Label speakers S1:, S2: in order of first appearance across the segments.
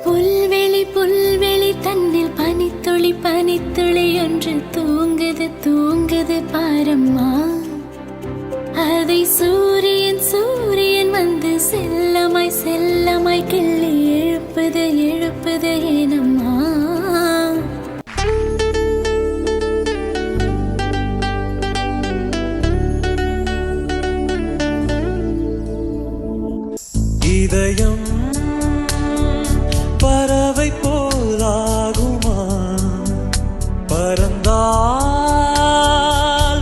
S1: புல்வெளி புல்வெளி தன்னில் பனித்துளி பனித்துளி ஒன்று தூங்குது தூங்குது பாரம்மா. அதை சூரியன் சூரியன் வந்து செல்லமாய் செல்லமாய் கிள்ளி எழுப்புது எழுப்புது ஏனம்மா.
S2: இதயம் பறவை போலாகுமா, பறந்தால்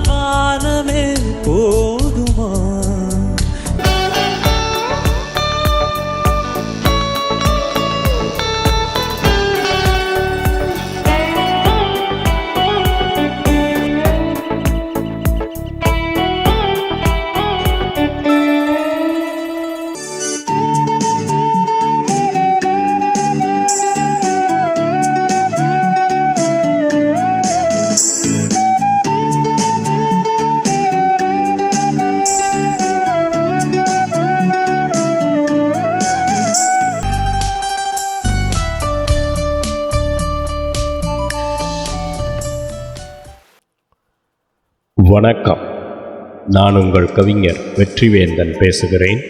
S2: வானமே போதுமா.
S3: வணக்கம். நான் உங்கள் கவிஞர் வெற்றிவேந்தன் பேசுகிறேன்.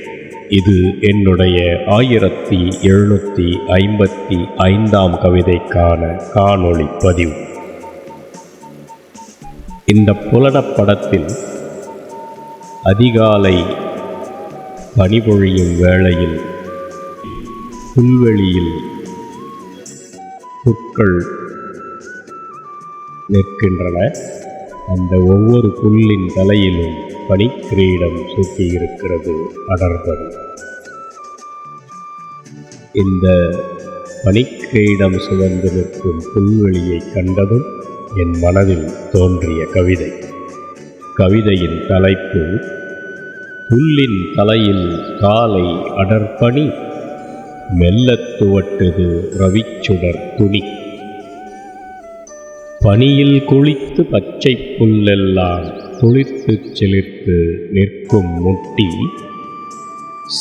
S3: இது என்னுடைய 1755ஆம் கவிதைக்கான காணொளி பதிவு. இந்த புலனப்படத்தில் அதிகாலை பனிபொழியும் வேளையில் புல்வெளியில் புற்கள் நிற்கின்றன. அந்த ஒவ்வொரு புல்லின் தலையிலும் பனிக்கிரீடம் சூட்டியிருக்கிறது அடர்பனி. இந்த பனிக்கிரீடம் சுமந்து நிற்கும் புல்வெளியை கண்டதும் என் மனதில் தோன்றிய கவிதை. கவிதையின் தலைப்பு: புல்லின் தலையில் காலை அடர்பனி, மெல்லத் துவட்டுது ரவிச்சுடர் துணி. பனியில் குளித்து பச்சை புல்லெல்லாம் துளிர்த்து செழித்து நிற்கும் முட்டி,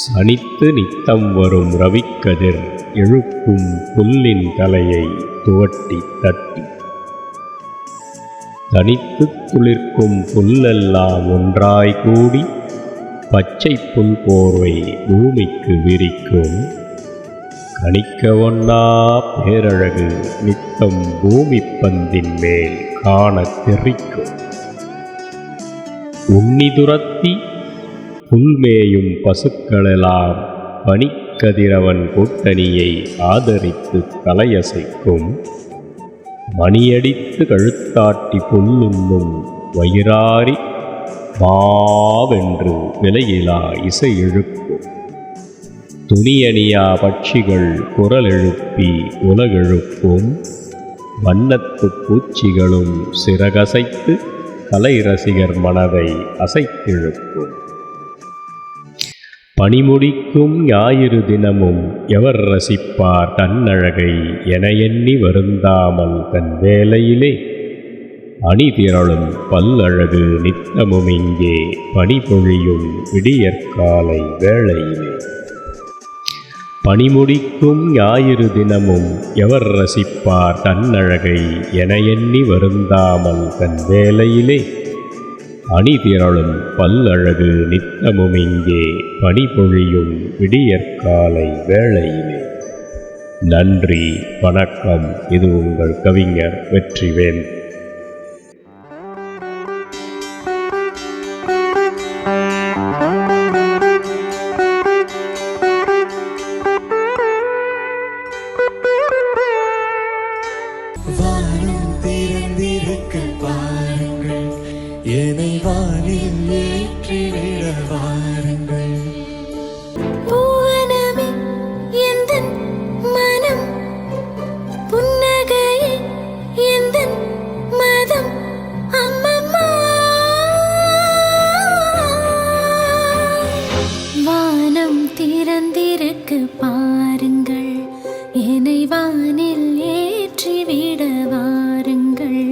S3: சனித்து நித்தம் வரும் ரவிக்கதிர் எழுப்பும் புல்லின் தலையை துவட்டி தட்டி. தனித்து துளிர்க்கும் புல்லெல்லாம் ஒன்றாய் கூடி பச்சை புல் போர்வை பூமிக்கு விரிக்கும். கணிக்க ஒண்ணா பேரழகு நித்தம் பூமி பந்தின் மேல் காண தெரிக்கும். உண்ணி துரத்தி புல்மேயும் பசுக்களெல்லாம் பனிக்கதிரவன் கூட்டணியை ஆதரித்து தலையசைக்கும். மணியடித்து கழுத்தாட்டி புல்லுண்ணும் வயிறாரி வாவென்று விலையிலா இசை எழுப்பும். துணியணியா பட்சிகள் குரல் எழுப்பி உலகெழுப்பும். வண்ணத்து பூச்சிகளும் சிறகசைத்து கலை ரசிகர் மனதை அசைத்தெழுப்பும். பனிமுடிக்கும் ஞாயிறு தினமும் எவர் ரசிப்பார் தன்னழகை என எண்ணி வருந்தாமல் தன் வேலையிலே அணிதிரளும் பல்லழகு நித்தமும் இங்கே பனிபொழியும் விடியற்காலை வேளையிலே. பனிமுடிக்கும் ஞாயிறு தினமும் எவர் ரசிப்பார் தன்னழகை என எண்ணி வருந்தாமல் தன் வேலையிலே அணிதிரளும் பல்லழகு நித்தமும் இங்கே பனிபொழியும் விடியற்காலை வேளையிலே. நன்றி, வணக்கம். இது உங்கள் கவிஞர் வெற்றிவேந்தன்.
S2: வானம் திறந்திருக்க பாருங்கள், என்னை வானில் ஏற்றிவிட வாருங்கள்.
S1: பூவனமே எந்தன் மனம், புன்னகையே எந்தன் மதம். அம்மம்மா, வானம் திறந்திருக்க பாருங்கள், என்னை வானில் ஏற்றிவிட வாருங்கள்.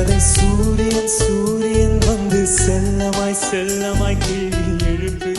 S2: அதை சூரியன் சூரியன் வந்து செல்லமாய் செல்லமாய் கிள்ளி எழுப்பு